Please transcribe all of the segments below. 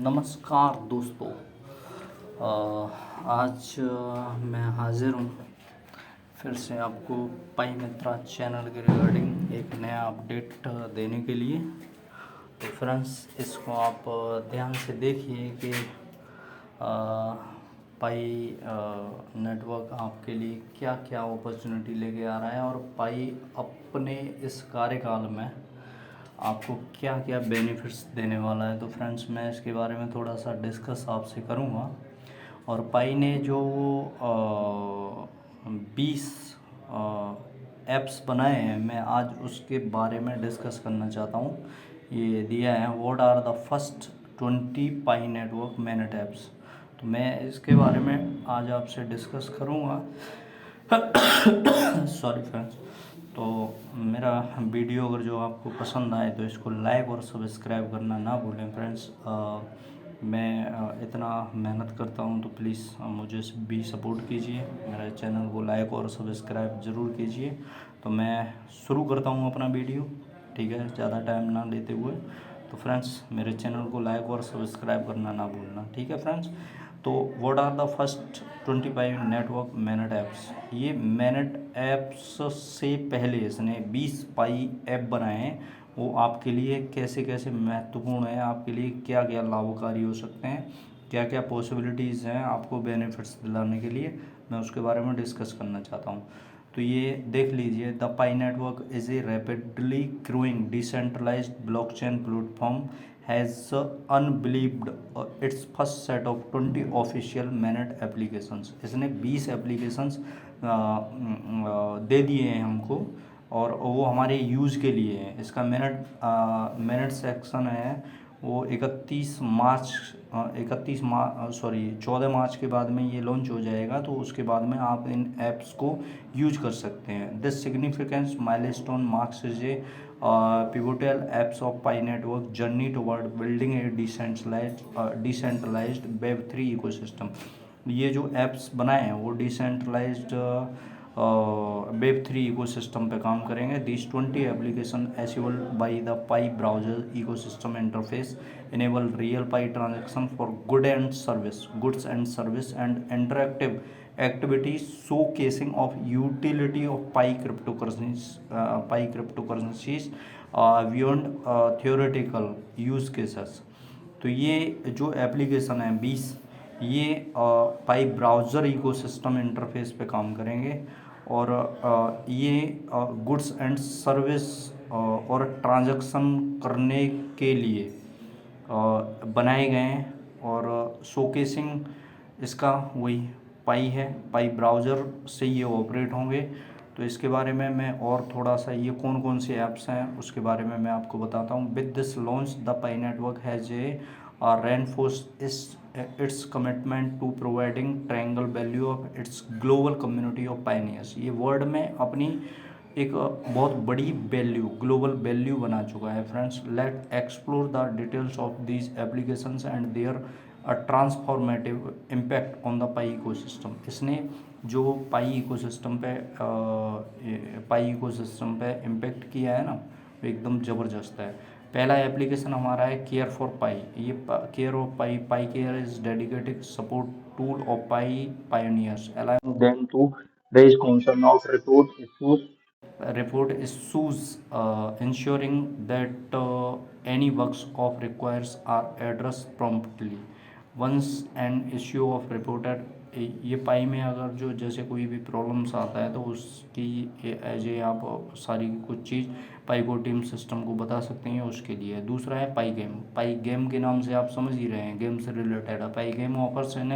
नमस्कार दोस्तों। आज मैं हाज़िर हूँ फिर से आपको पाई मित्रा चैनल के रिगार्डिंग एक नया अपडेट देने के लिए। तो फ्रेंड्स, इसको आप ध्यान से देखिए कि पाई नेटवर्क आपके लिए क्या क्या अपॉर्चुनिटी लेके आ रहा है और पाई अपने इस कार्यकाल में आपको क्या क्या बेनिफिट्स देने वाला है। तो फ्रेंड्स, मैं इसके बारे में थोड़ा सा डिस्कस आपसे करूँगा। और पाई ने जो 20 ऐप्स बनाए हैं, मैं आज उसके बारे में डिस्कस करना चाहता हूँ। ये दिया है what are the first 20 Pi network mainnet apps. तो मैं इसके बारे में आज आपसे डिस्कस करूँगा। Sorry friends. तो मेरा वीडियो अगर जो आपको पसंद आए तो इसको लाइक और सब्सक्राइब करना ना भूलें फ्रेंड्स। मैं इतना मेहनत करता हूँ तो प्लीज़ मुझे भी सपोर्ट कीजिए, मेरे चैनल को लाइक और सब्सक्राइब ज़रूर कीजिए। तो मैं शुरू करता हूँ अपना वीडियो, ठीक है, ज़्यादा टाइम ना लेते हुए। तो फ्रेंड्स, मेरे चैनल को लाइक और सब्सक्राइब करना ना भूलना, ठीक है फ्रेंड्स। तो what are the first 25 network mainnet apps. ये मैनेट ऐप्स से पहले इसने 20 पाई ऐप बनाए हैं। वो आपके लिए कैसे कैसे महत्वपूर्ण है, आपके लिए क्या क्या लाभकारी हो सकते हैं, क्या क्या पॉसिबिलिटीज़ हैं आपको बेनिफिट्स दिलाने के लिए, मैं उसके बारे में डिस्कस करना चाहता हूँ। तो ये देख लीजिए, the Pi network is a rapidly growing decentralised blockchain platform has unveiled its first set of 20 official mainnet applications. इसने 20 एप्लीकेशंस दे दिए हैं हमको और वो हमारे यूज़ के लिए है। इसका मैनेट सेक्शन है वो 14 मार्च के बाद में ये लॉन्च हो जाएगा। तो उसके बाद में आप इन ऐप्स को यूज कर सकते हैं। This significance milestone marks is a pivotal apps of Pi network journey toward building a decentralized Web3 ecosystem। ये जो ऐप्स बनाए हैं वो डिसेंट्रलाइज्ड वेब 3 इकोसिस्टम पे काम करेंगे। This 20 application enabled by the pi browser ecosystem interface enable real pi transaction for goods and service and interactive activities showcasing of utility of pi cryptocurrencies beyond theoretical use cases। तो ये जो application है 20, ये पाई browser ecosystem interface पे काम करेंगे और ये गुड्स एंड सर्विस और ट्रांजैक्शन करने के लिए बनाए गए हैं। और शोकेसिंग इसका वही पाई है, पाई ब्राउज़र से ये ऑपरेट होंगे। तो इसके बारे में मैं और थोड़ा सा ये कौन कौन से ऐप्स हैं उसके बारे में मैं आपको बताता हूँ। With this launch the Pi network has a reinforce its commitment to providing triangle value of its global community of pioneers। ये वर्ल्ड में अपनी एक बहुत बड़ी वैल्यू, ग्लोबल वैल्यू बना चुका है friends. Let explore the details of these applications and their transformative impact on the Pi ecosystem. इसने जो पाई इकोसिस्टम पे इम्पैक्ट किया है ना, वो एकदम ज़बरदस्त है। पहला एप्लीकेशन हमारा है केयर फॉर पाई। ये care of pi, pi care is dedicated support tool of pi pioneers allowing them to raise concern of report issues, ensuring that any bugs of requires are addressed promptly once an issue of reported। ये पाई में अगर जो जैसे कोई भी problems आता है तो उसकी एज ए आप सारी कुछ चीज़ पाई को टीम सिस्टम को बता सकते हैं, उसके लिए। दूसरा है पाई गेम। पाई गेम के नाम से आप समझ ही रहे हैं, गेम से रिलेटेड है। Pi game offers an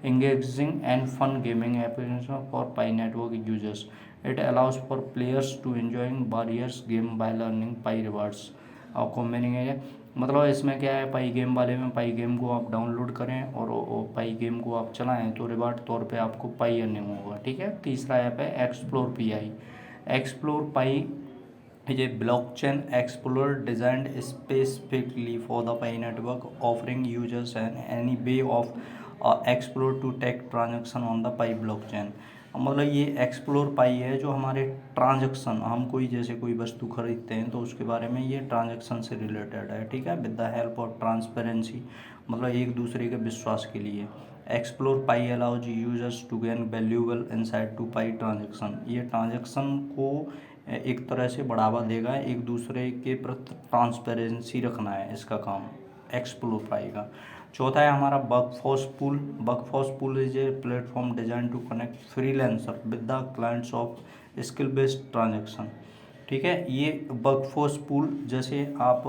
engaging and fun gaming application for Pi network users। It allows for players to enjoying various game by learning Pi rewards। आपको मीनिंग है, मतलब इसमें क्या है, पाई गेम वाले में पाई गेम को आप डाउनलोड करें और पाई गेम को आप चलाएं तो रिवार्ड तौर पे आपको पाई अर्निंग होगा, ठीक है। तीसरा ऐप है explore pi. Explore pi is a blockchain explorer designed specifically for the Pi network, offering users any way of explore to take transaction on the Pi blockchain। मतलब ये एक्सप्लोर पाई है जो हमारे ट्रांजैक्शन, हम कोई जैसे कोई वस्तु खरीदते हैं तो उसके बारे में ये ट्रांजैक्शन से रिलेटेड है, ठीक है। With the help of transparency, मतलब एक दूसरे के विश्वास के लिए। Explore Pi allows users to gain valuable insight to Pi transaction, ये ट्रांजैक्शन को एक तरह से बढ़ावा देगा, एक दूसरे के प्रति ट्रांसपेरेंसी रखना है इसका काम एक्सप्लोर पाई का। चौथा है हमारा workforce pool. Workforce pool is a platform design to connect freelancer with the clients of skill based transaction, ठीक है। ये वर्कफोर्स पूल जैसे आप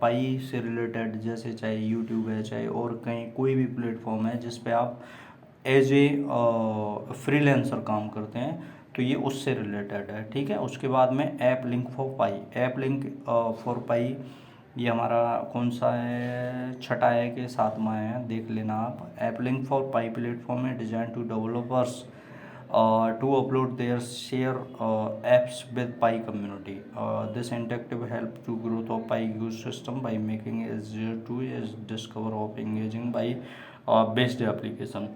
पाई से रिलेटेड, जैसे चाहे यूट्यूब है चाहे और कहीं कोई भी प्लेटफॉर्म है जिस पे आप एज ए फ्रीलांसर काम करते हैं, तो ये उससे रिलेटेड है, ठीक है। उसके बाद में app link for Pi, app link for Pi ये हमारा कौन सा है, छठा है कि सातवां है, देख लेना आप। App link for Pi platform है design to developers to upload their share apps with Pi community. This interactive help to growth of Pi ecosystem by making it easier to discover of engaging by based application.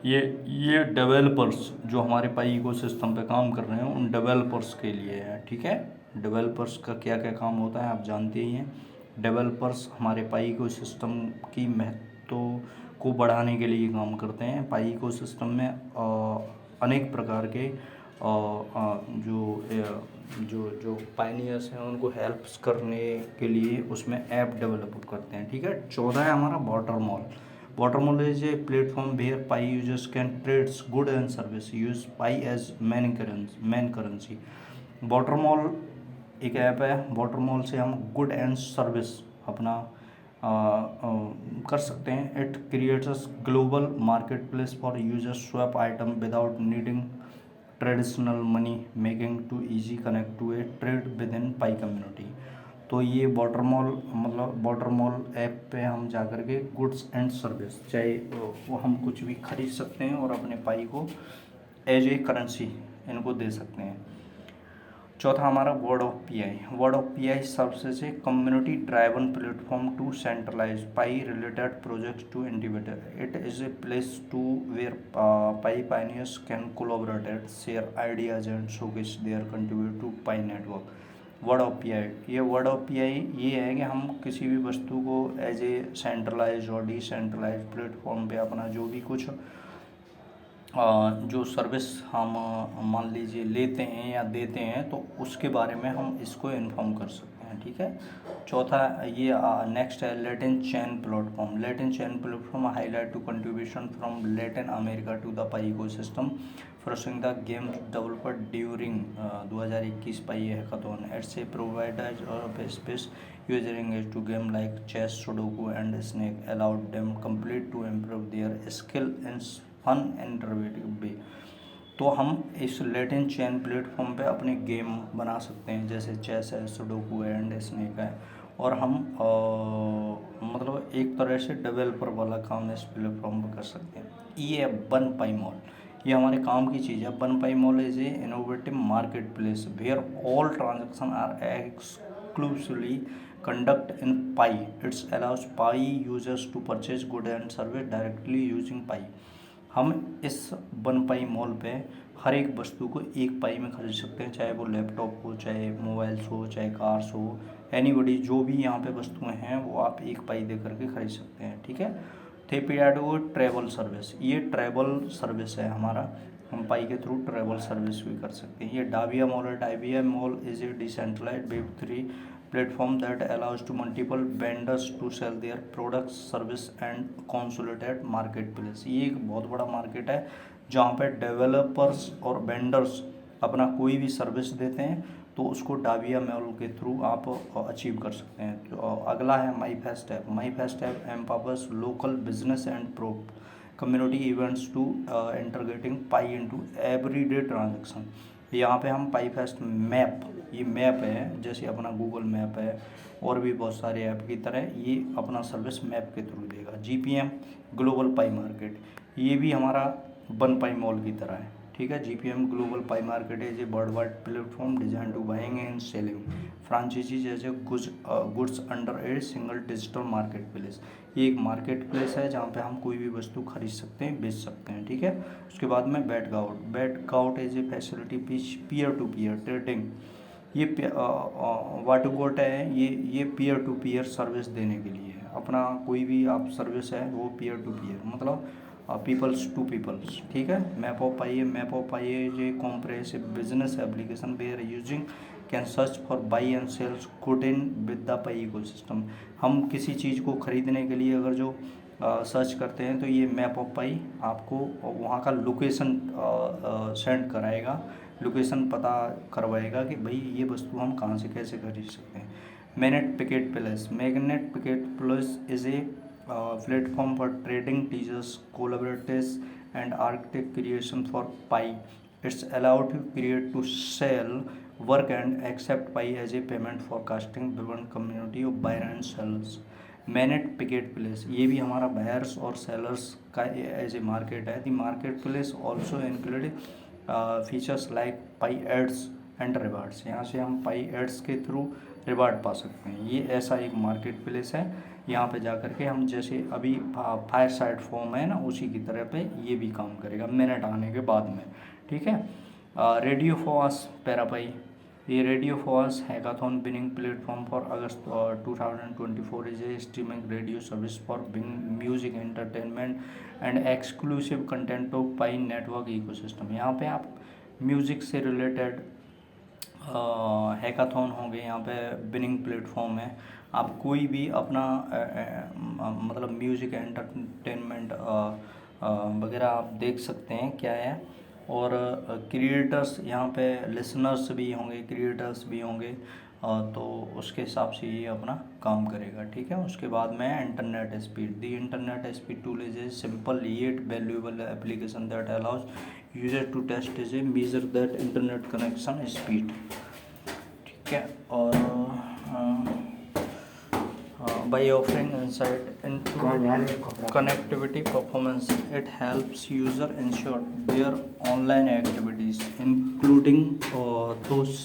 ये developers जो हमारे पाई ecosystem पे काम कर रहे हैं उन developers के लिए है, ठीक है। डेवलपर्स का क्या क्या काम होता है आप जानते ही हैं। डेवलपर्स हमारे पाई इकोसिस्टम की महत्व को बढ़ाने के लिए काम करते हैं। पाई इकोसिस्टम में अनेक प्रकार के जो पायनियर्स हैं उनको हेल्प्स करने के लिए उसमें ऐप डेवलप करते हैं, ठीक है। चौदह है हमारा water mall. Water mall is a platform where Pi users can trades good and service use Pi as main currency. Water mall एक ऐप है, वाटर मॉल से हम गुड एंड सर्विस अपना कर सकते हैं। It creates global market place for users swap item without needing traditional money, making to easy connect to a trade within Pi community. तो ये वाटर मॉल मतलब water mall app पे हम जा कर के गुड्स एंड सर्विस चाहे वो हम कुछ भी खरीद सकते हैं और अपने पाई को एज ए करेंसी इनको दे सकते हैं। चौथा हमारा word of PI. Word of PI services a community driven platform to centralize Pi related projects to individual. It is a place to where Pi pioneers can collaborate, share ideas and showcase their contribute to Pi network. Word of PI, ये word of PI ये है कि हम किसी भी वस्तु को as a centralize और डिसेंट्रलाइज प्लेटफॉर्म पे अपना जो भी कुछ जो सर्विस हम मान लीजिए लेते हैं या देते हैं तो उसके बारे में हम इसको इन्फॉर्म कर सकते हैं, ठीक है। चौथा ये नेक्स्ट है Latin chain platform. Latin chain platform highlight to contribution from Latin America to the Pi ecosystem forcing the game developer during 2021 Pi hackathon. It's a provider of space user to game like chess, sudoku and snake allowed them complete to improve their skill in fun and innovative way. तो हम इस Latin chain platform पे अपने game बना सकते हैं जैसे chess है, सुडोकू है एंड स्नेक है, और हम मतलब एक तरह से डेवलपर वाला काम इस प्लेटफॉर्म पर कर सकते हैं। ये है वन पाई मॉल, ये हमारे काम की चीज़ है। One Pi mall is a innovative market place where all transaction are exclusively conduct in Pi. It allows Pi users to purchase goods and service directly using Pi. हम इस one Pi mall पे हर एक वस्तु को एक पाई में खरीद सकते हैं, चाहे वो लैपटॉप हो, चाहे मोबाइल्स हो, चाहे कार्स हो, एनीबडी जो भी यहाँ पे वस्तुएं हैं वो आप एक पाई दे करके खरीद सकते हैं, ठीक है। थेपियाडो ट्रैवल सर्विस, ये ट्रैवल सर्विस है हमारा, हम पाई के थ्रू ट्रैवल सर्विस भी कर सकते हैं। ये डाविया मॉल है। Davia mall is a decentralised वेब3 platform that allows to multiple vendors to sell their products, service and consolidated marketplace। ये एक बहुत बड़ा मार्केट है जहाँ पे डेवलपर्स और वेंडर्स अपना कोई भी सर्विस देते हैं तो उसको डाविया मॉल के थ्रू आप अचीव कर सकते हैं। तो अगला है my fest app. My fest app empowers local business and pro community events to integrating Pi into everyday transaction. यहाँ पे हम पाई फेस्ट मैप, ये मैप है जैसे अपना गूगल मैप है और भी बहुत सारे ऐप की तरह ये अपना सर्विस मैप के थ्रू देगा। जीपीएम ग्लोबल पाई मार्केट, ये भी हमारा वन पाई मॉल की तरह है, ठीक है। GPM global Pi market is a world wide platform design to buying and selling franchises as goods under a single digital market place. ये एक मार्केट प्लेस है जहाँ पे हम कोई भी वस्तु खरीद सकते हैं, बेच सकते हैं, ठीक है। उसके बाद में Batgout is a facility peer to peer trading. ये वाट गोट है, ये पीयर टू पीयर सर्विस देने के लिए है। अपना कोई भी आप सर्विस है वो पीयर टू पीयर मतलब पीपल्स टू पीपल्स, ठीक है। Map of Pi is a comprehensive business application where using can search for buy and sells good in with the Pi ecosystem. हम किसी चीज़ को खरीदने के लिए अगर जो सर्च करते हैं तो ये मैप ऑफ पाई आपको वहाँ का लोकेशन सेंड कराएगा, लोकेशन पता करवाएगा कि भाई ये वस्तु हम कहाँ से कैसे खरीद सकते हैं। Magnet picket place is a platform for trading teachers collaborators and architect creation for Pi. It's allowed to create to sell work and accept Pi as a payment for casting between community of buyer and sellers. Mainnet picket place ये भी हमारा buyers और sellers का as a market है। The market place also include features like Pi ads and rewards. यहाँ से हम Pi ads के थ्रू रिवार्ड पा सकते हैं। ये ऐसा एक मार्केट प्लेस है, यहाँ पे जा कर के हम जैसे अभी फायर साइड फॉर्म है ना उसी की तरह पे ये भी काम करेगा मिनट आने के बाद में, ठीक है। रेडियो फॉस पैरापाई, ये रेडियो फॉस hackathon winning platform for August 2024 is a streaming radio service for being music entertainment and exclusive content of Pi network ecosystem. यहाँ पे आप म्यूज़िक से रिलेटेड हैकाथॉन होंगे, यहाँ पे बिनिंग प्लेटफॉर्म है। आप कोई भी अपना मतलब म्यूज़िक एंटरटेनमेंट वगैरह आप देख सकते हैं क्या है। और क्रिएटर्स यहाँ पे लिसनर्स भी होंगे, क्रिएटर्स भी होंगे, तो उसके हिसाब से ये अपना काम करेगा, ठीक है। उसके बाद में internet speed, the internet speed tool is a simple yet valuable application that allows user to test is a measure that internet connection speed, ठीक है। और by offering insight into connectivity performance, it helps user ensure their online activities including those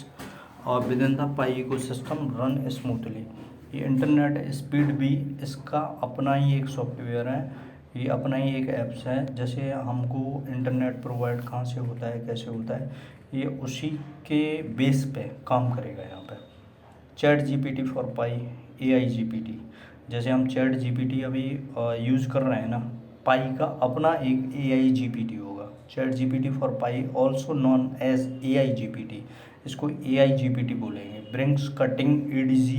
within the Pi ecosystem run smoothly। ये internet speed भी इसका अपना ही एक software है, ये अपना ही एक ऐप्स है। जैसे हमको इंटरनेट प्रोवाइड कहाँ से होता है, कैसे होता है, ये उसी के बेस पे काम करेगा। यहाँ पे chat GPT for pi, AI GPT, जैसे हम चैट GPT अभी यूज़ कर रहे हैं ना, पाई का अपना एक AI GPT होगा। Chat GPT for Pi also known as AI GPT, इसको AI GPT बोलेंगे। Brings cutting EDG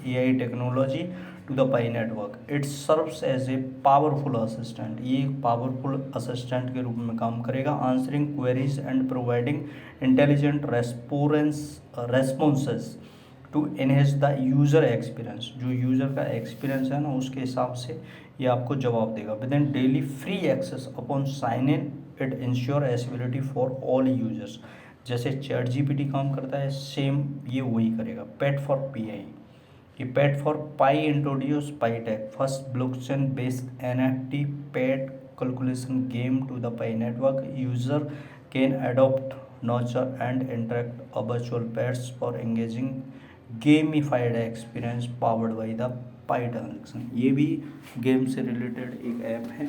AI technology to the Pi network. It serves as a powerful assistant, ये एक पावरफुल असिस्टेंट के रूप में काम करेगा। Answering queries and providing intelligent responses to enhance the user experience. जो यूज़र का एक्सपीरियंस है ना उसके हिसाब से ये आपको जवाब देगा। Within daily free access upon sign in, it ensure accessibility for all users. जैसे चैट GPT काम करता है सेम ये वही करेगा। पेट फॉर PI, ये pet for Pi introduce Pi tech, first blockchain based NFT pet calculation game to the Pi network. User can adopt nurture and interact a virtual pets for engaging gamified experience powered by the Pi transaction. ये भी game से related एक app है,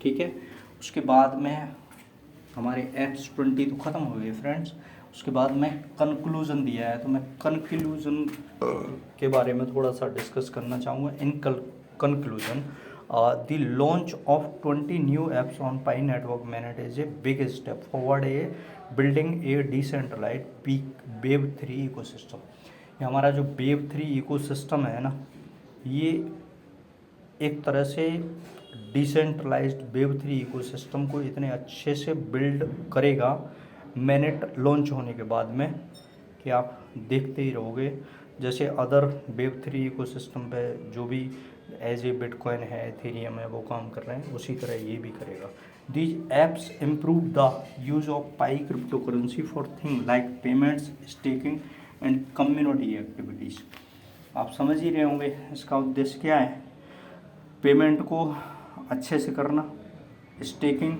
ठीक है। उसके बाद में हमारे एप्स 20 तो ख़त्म हो गए फ्रेंड्स। उसके बाद में कंक्लूज़न दिया है, तो मैं कंक्लूज़न के बारे में थोड़ा सा डिस्कस करना चाहूँगा। In conclusion, the launch of 20 new apps on Pi network mainnet is a big step forward a building a decentralised web 3 ecosystem. ये हमारा जो वेब 3 इकोसिस्टम है ना, ये एक तरह से डिसेंट्रलाइज्ड वेब 3 इकोसिस्टम को इतने अच्छे से बिल्ड करेगा मैनेट लॉन्च होने के बाद में कि आप देखते ही रहोगे। जैसे अदर वेब 3 इकोसिस्टम पे जो भी एज ए बिटकॉइन है, एथेरियम है, वो काम कर रहे हैं, उसी तरह ये भी करेगा। These apps improve the use of pi crypto currency for thing like payments, staking and community activities. आप समझ ही रहे होंगे इसका उद्देश्य क्या है। पेमेंट को अच्छे से करना, स्टेकिंग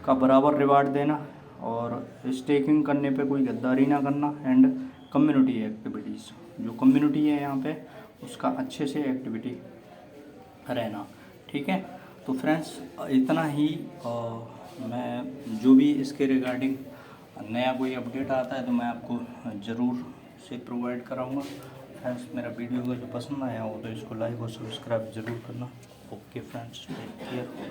का बराबर रिवार्ड देना और स्टेकिंग करने पे कोई गद्दारी ना करना। एंड कम्युनिटी एक्टिविटीज़, जो कम्युनिटी है यहाँ पे उसका अच्छे से एक्टिविटी रहना, ठीक है। तो फ्रेंड्स इतना ही मैं जो भी इसके रिगार्डिंग नया कोई अपडेट आता है तो मैं आपको ज़रूर से प्रोवाइड कराऊंगा। फ्रेंड्स मेरा वीडियो अगर जो पसंद आया हो तो इसको लाइक और सब्सक्राइब ज़रूर करना। Okay friends, take care.